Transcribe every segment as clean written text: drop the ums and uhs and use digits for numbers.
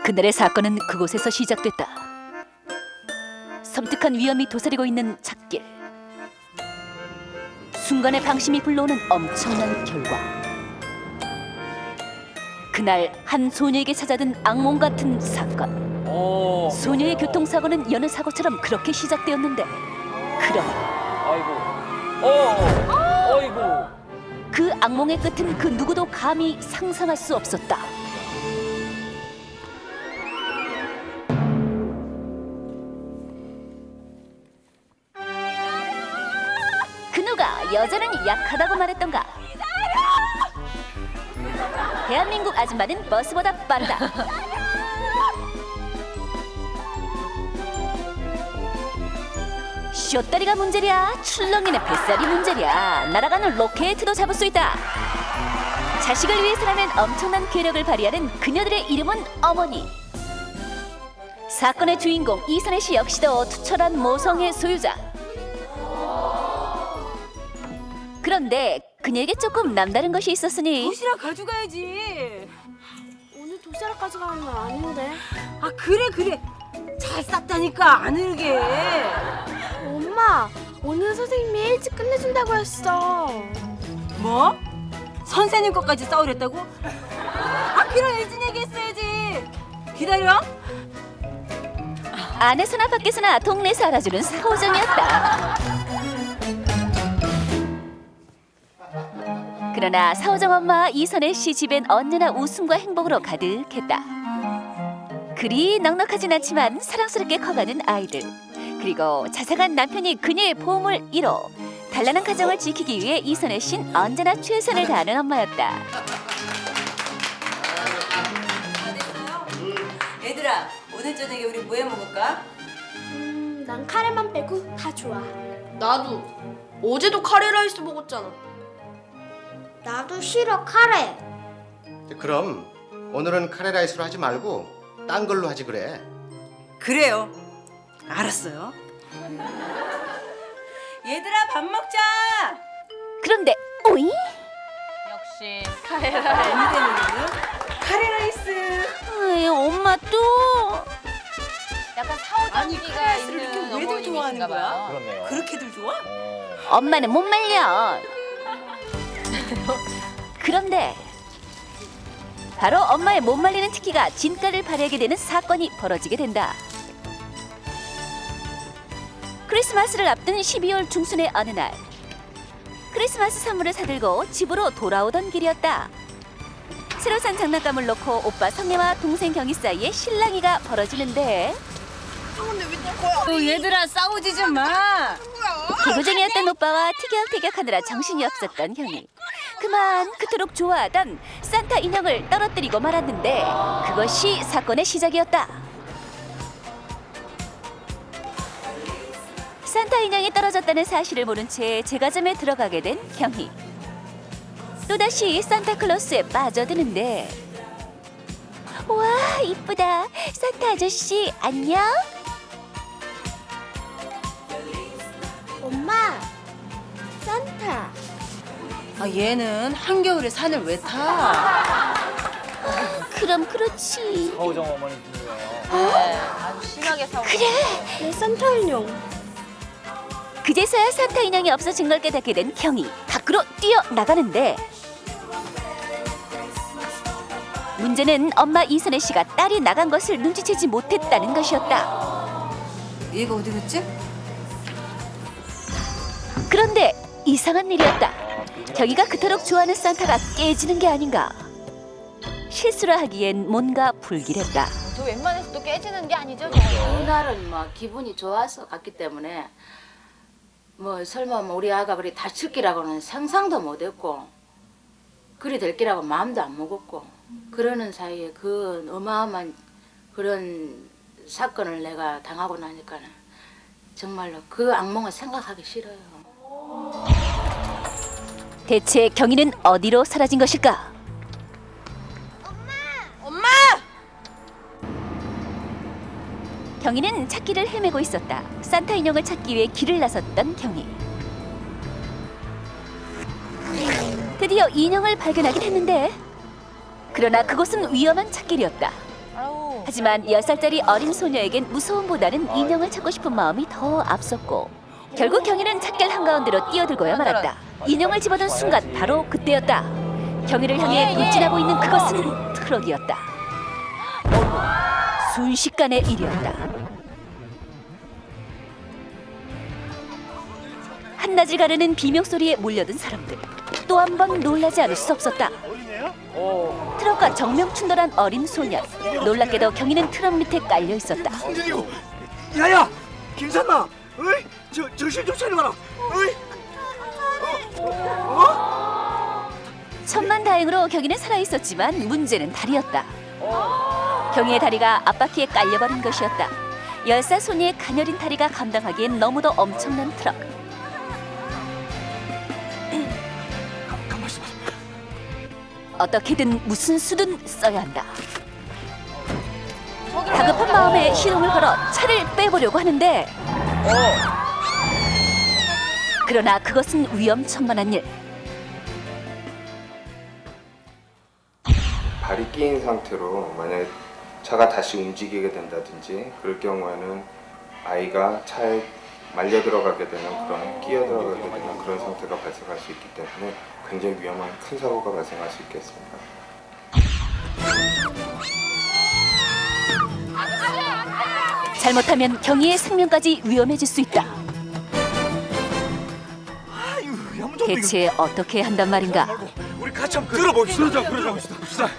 그날의 사건은 그곳에서 시작됐다. 섬뜩한 위험이 도사리고 있는 찻길. 순간의 방심이 불러오는 엄청난 결과. 그날 한 소녀에게 찾아든 악몽 같은 사건. 소녀의 교통사고는 여느 사고처럼 그렇게 시작되었는데, 그럼 아이고. 그 악몽의 끝은 그 누구도 감히 상상할 수 없었다. 그 누가 여자는 약하다고 말했던가? 대한민국 아줌마는 버스보다 빠르다. 쇼다리가 문제랴, 출렁이는 뱃살이 문제랴. 날아가는 로켓도 잡을 수 있다. 자식을 위해서라면 엄청난 괴력을 발휘하는 그녀들의 이름은 어머니. 사건의 주인공 이선혜 씨 역시도 투철한 모성의 소유자. 그런데 그녀에게 조금 남다른 것이 있었으니 도시락 가져가야지. 오늘 도시락까지 가는 건 아닌데. 아 그래. 잘 쌌다니까 안 흐르게. 엄마, 오늘 선생님이 일찍 끝내준다고 했어. 뭐? 선생님 것까지 싸우랬다고? 아 그럼 일진 얘기했어야지. 기다려. 안에서나 밖에서나 동네에서 알아주는 사오정이었다. 그러나 사오정 엄마 이선혜 씨 집엔 언제나 웃음과 행복으로 가득했다. 그리 넉넉하진 않지만 사랑스럽게 커가는 아이들, 그리고 자상한 남편이 그녀의 보험을 이뤄 단란한 가정을 지키기 위해 이선혜 씨는 언제나 최선을 다하는 엄마였다. 얘들아 오늘 저녁에 우리 뭐 해 먹을까? 난 카레만 빼고 다 좋아. 나도 어제도 카레라이스 먹었잖아. 나도 싫어, 카레. 그럼 오늘은 카레라이스로 하지 말고 딴 걸로 하지 그래. 그래요. 알았어요. 얘들아 밥 먹자. 그런데 오이? 역시 카레라이스. 아이, 엄마 또? 약간 아니, 사오정기가 카레라이스를 있는 이렇게 왜들 좋아하는 어머님이신가 거야? 봐요. 그렇네요. 그렇게들 좋아? 엄마는 못 말려. 그런데 바로 엄마의 못 말리는 특기가 진가를 발휘하게 되는 사건이 벌어지게 된다. 크리스마스를 앞둔 12월 중순의 어느 날, 크리스마스 선물을 사들고 집으로 돌아오던 길이었다. 새로 산 장난감을 놓고 오빠 성예와 동생 경희 사이에 실랑이가 벌어지는데, 얘들아 싸우지 좀 마. 개구쟁이였던 오빠와 티격태격하느라 정신이 없었던 형이 그만 그토록 좋아하던 산타 인형을 떨어뜨리고 말았는데, 그것이 사건의 시작이었다. 산타 인형이 떨어졌다는 사실을 모른 채 제과점에 들어가게 된 형이 또다시 산타클로스에 빠져드는데, 와 이쁘다, 산타 아저씨 안녕? 엄마, 산타. 아 얘는 한겨울에 산을 왜 타? 그럼 그렇지. 서우정 어머니 분이에요. 네, 아주 심하게 사오고. 내 산타 인형. 그제서야 산타 인형이 없어진 걸 깨닫게 된 형이 밖으로 뛰어나가는데, 문제는 엄마 이선혜 씨가 딸이 나간 것을 눈치채지 못했다는 것이었다. 얘가 어디 갔지? 그런데 이상한 일이었다. 경이가 그토록 좋아하는 산타가 깨지는 게 아닌가. 실수를 하기엔 뭔가 불길했다. 저 웬만해서 또 깨지는 게 아니죠? 그날은 뭐 기분이 좋아서 갔기 때문에 뭐 설마 뭐 우리 아가 그리 다칠 기라고는 상상도 못했고 그리 될 기라고 마음도 안 먹었고, 그러는 사이에 그 어마어마한 그런 사건을 내가 당하고 나니까는 정말로 그 악몽을 생각하기 싫어요. 대체 경이는 어디로 사라진 것일까? 엄마! 경이는 찾기를 헤매고 있었다. 산타 인형을 찾기 위해 길을 나섰던 경이. 드디어 인형을 발견하긴 했는데, 그러나 그곳은 위험한 찾길이었다. 아우. 하지만 10살짜리 어린 소녀에겐 무서움보다는 인형을 찾고 싶은 마음이 더 앞섰고 결국 경희는 찻길 한가운데로 뛰어들고야 말았다. 인형을 집어든 순간 바로 그때였다. 경희를 향해 돌진하고 있는 그것은 트럭이었다. 순식간의 일이었다. 한낮을 가르는 비명소리에 몰려든 사람들. 또 한 번 놀라지 않을 수 없었다. 트럭과 정면 충돌한 어린 소년. 놀랍게도 경희는 트럭 밑에 깔려 있었다. 야야, 김산나, 어이, 정신 좀 차려라, 어이. 천만다행으로 경희는 살아있었지만 문제는 다리였다. 경희의 다리가 앞바퀴에 깔려버린 것이었다. 10살 소녀의 가녀린 다리가 감당하기엔 너무도 엄청난 트럭. 어떻게든 무슨 수든 써야 한다. 다급한 마음에 시동을 걸어 차를 빼보려고 하는데 그러나 그것은 위험천만한 일. 발이 끼인 상태로 만약에 차가 다시 움직이게 된다든지 그럴 경우에는 아이가 차에 말려 들어가게 되는 그런 끼어 들어가게 되는 그런 상태가 발생할 수 있기 때문에 굉장히 위험한 큰 사고가 발생할 수 있겠습니다. 잘못하면 경희의 생명까지 위험해질 수 있다. 아유, 야무져. 대체 어떻게 한단 말인가? 우리 같이 한번 들어봅시다. 그러자. 자,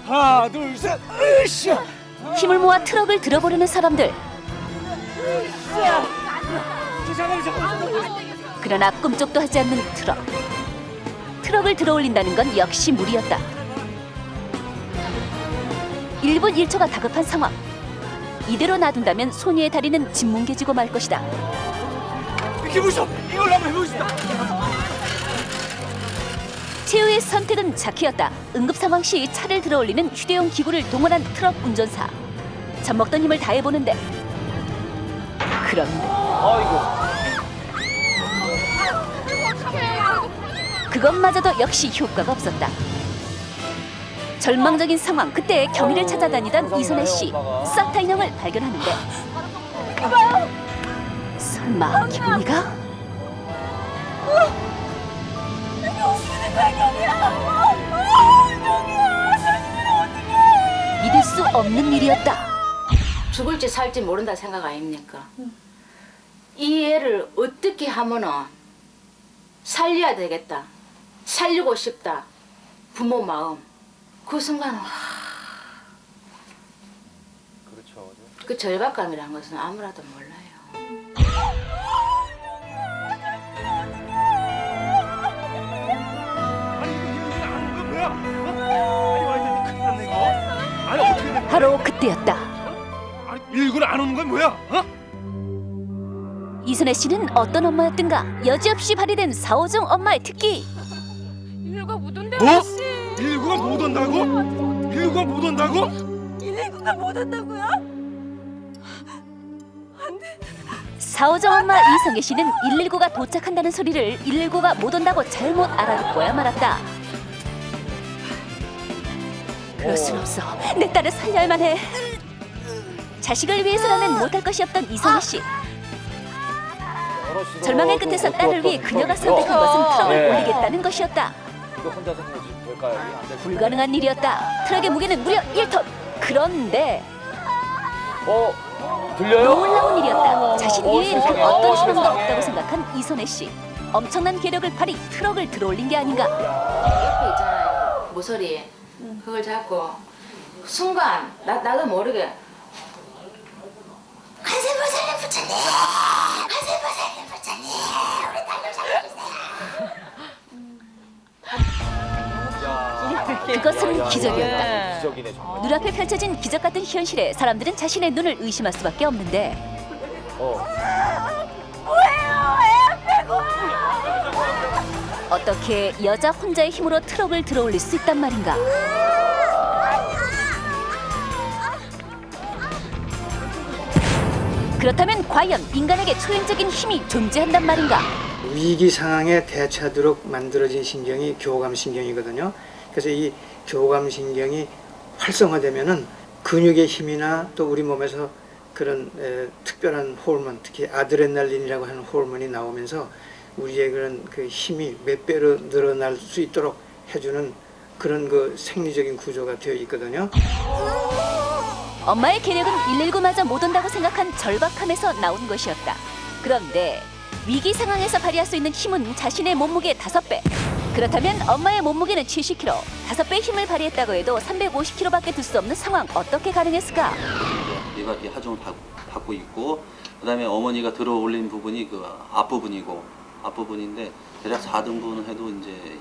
하나, 둘, 셋, 으쌰. 힘을 모아 트럭을 들어보려는 사람들. 그러나 꿈쩍도 하지 않는 트럭. 트럭을 들어올린다는 건 역시 무리였다. 1분 1초가 다급한 상황. 이대로 놔둔다면 소녀의 다리는 짓뭉개지고 말 것이다. 이렇게 보시오. 이걸 한번 해보겠습니다. 최후의 선택은 자키였다. 응급 상황 시 차를 들어올리는 휴대용 기구를 동원한 트럭 운전사. 젖먹던 힘을 다해보는데 그런데 그것마저도 역시 효과가 없었다. 절망적인 상황. 그때 경희를 찾아다니던 이선혜 씨 산타 인형을 발견하는데 설마 기분이가? 믿을 수 없는 일이었다. 죽을지 살지 모른다 생각 아닙니까? 이 애를 어떻게 하면은 살려야 되겠다. 살리고 싶다. 부모 마음. 그 순간 그 절박감이란 것은 아무라도 몰라요. 아니 이거 아는 건 뭐야? 아니 완전히 큰일 났네 이거. 아니 어떻게 된 거야? 바로 그때였다. 아니 일군 안 오는 건 뭐야? 이선혜 씨는 어떤 엄마였던가? 여지없이 발휘된 사오정 엄마의 특기. 일과 묻은데 뭐? 아저씨. 119가 못 온다고? 119가 못 온다고? 119가 못 온다고요? 사오정 엄마 이성애 씨는 119가 도착한다는 소리를 119가 못 온다고 잘못 알아듣고야 말았다. 그럴 순 없어. 내 딸을 살려야만 해. 자식을 위해서라면 못할 것이 없던 이성애 씨. 절망의 끝에서 딸을 위해 그녀가 선택한 것은 트럭을 올리겠다는 것이었다. 불가능한 일이었다. 트럭의 무게는 무려 1톤. 그런데 놀라운 일이었다. 자신 이외엔 그 어떤 희망도 없다고 생각한 이선혜 씨. 엄청난 괴력을 발휘 트럭을 들어올린 게 아닌가. 옆에 있잖아요. 모서리. 그걸 잡고 순간 나도 모르게 간세보살님 부처님! 간세보살님 부처님! 우리 딸 좀 살려주세요. 그것은 기적이었다. 눈앞에 펼쳐진 기적 같은 현실에 사람들은 자신의 눈을 의심할 수밖에 없는데 어떻게 여자 혼자의 힘으로 트럭을 들어올릴 수 있단 말인가? 그렇다면 과연 인간에게 초인적인 힘이 존재한단 말인가? 위기 상황에 대처하도록 만들어진 신경이 교감신경이거든요. 그래서 이 교감신경이 활성화되면은 근육의 힘이나 또 우리 몸에서 그런 특별한 호르몬, 특히 아드레날린이라고 하는 호르몬이 나오면서 우리의 그런 그 힘이 몇 배로 늘어날 수 있도록 해주는 그런 그 생리적인 구조가 되어 있거든요. 엄마의 계력은 119마저 못 온다고 생각한 절박함에서 나온 것이었다. 그런데 위기 상황에서 발휘할 수 있는 힘은 자신의 몸무게의 5배. 그렇다면 엄마의 몸무게는 70kg, 5배의 힘을 발휘했다고 해도 350kg밖에 들 수 없는 상황, 어떻게 가능했을까? 이렇게 하중을 받고 있고, 그다음에 어머니가 들어 올린 부분이 그 앞부분인데 대략 4등분 해도 이제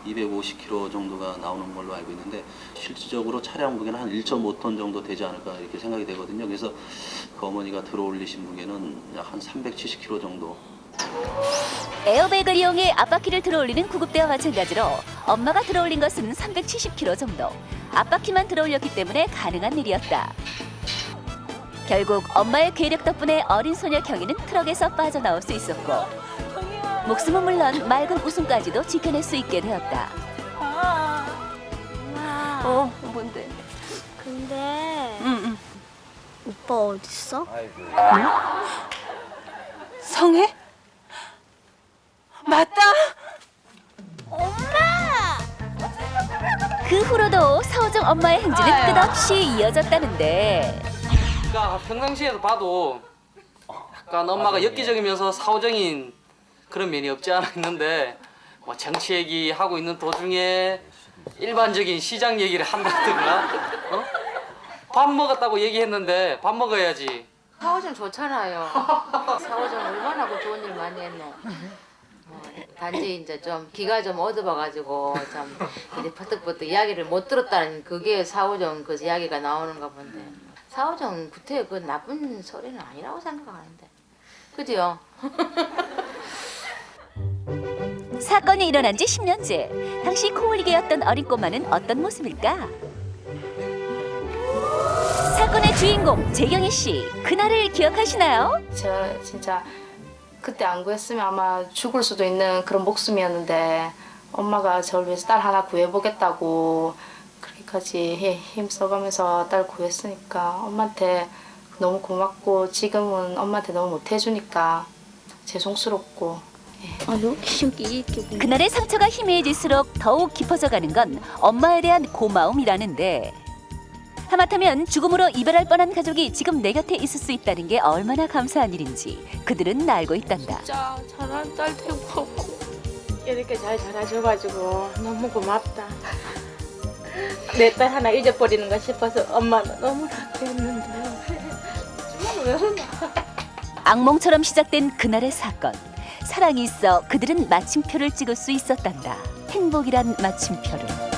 250kg 정도가 나오는 걸로 알고 있는데, 실질적으로 차량 무게는 한 1.5톤 정도 되지 않을까 이렇게 생각이 되거든요. 그래서 그 어머니가 들어 올리신 무게는 약 한 370kg 정도. 에어백을 이용해 앞바퀴를 들어올리는 구급대와 마찬가지로 엄마가 들어올린 것은 370kg 정도. 앞바퀴만 들어올렸기 때문에 가능한 일이었다. 결국 엄마의 괴력 덕분에 어린 소녀 경이는 트럭에서 빠져나올 수 있었고, 목숨은 물론 맑은 웃음까지도 지켜낼 수 있게 되었다. 엄마. 뭔데? 근데 오빠 어딨어? 성혜? 맞다. 그 후로도 사오정 엄마의 행진은 끝없이 이어졌다는데, 그러니까 평상시에도 봐도 약간 엄마가 엽기적이면서 사오정인 그런 면이 없지 않아 있는데, 뭐 정치 얘기 하고 있는 도중에 일반적인 시장 얘기를 한다든가, 밥 먹었다고 얘기했는데 밥 먹어야지. 사오정 좋잖아요. 사오정 얼마나 그 좋은 일 많이 했노. 단지 이제 좀 기가 좀 어두워가지고 참 이제 버뜩버뜩 이야기를 못 들었다는 그게 사오정 그 이야기가 나오는가 본데, 사오정 구태 그 나쁜 소리는 아니라고 생각하는데, 그지요? 사건이 일어난 지 10년째. 당시 코올리게였던 어린 꼬마는 어떤 모습일까? 사건의 주인공 재경희 씨, 그날을 기억하시나요? 저 진짜 그때 안 구했으면 아마 죽을 수도 있는 그런 목숨이었는데, 엄마가 저를 위해서 딸 하나 구해보겠다고 그렇게까지 힘써가면서 딸 구했으니까 엄마한테 너무 고맙고, 지금은 엄마한테 너무 못해주니까 죄송스럽고. 그날의 상처가 희미해질수록 더욱 깊어져 가는 건 엄마에 대한 고마움이라는데, 하마터면 죽음으로 이별할 뻔한 가족이 지금 내 곁에 있을 수 있다는 게 얼마나 감사한 일인지 그들은 알고 있단다. 진짜 잘한 딸 되고 이렇게 잘 자라줘가지고 너무 고맙다. 내 딸 하나 잊어버리는가 싶어서 엄마는 너무 낙했는데. 악몽처럼 시작된 그날의 사건. 사랑이 있어 그들은 마침표를 찍을 수 있었단다. 행복이란 마침표를.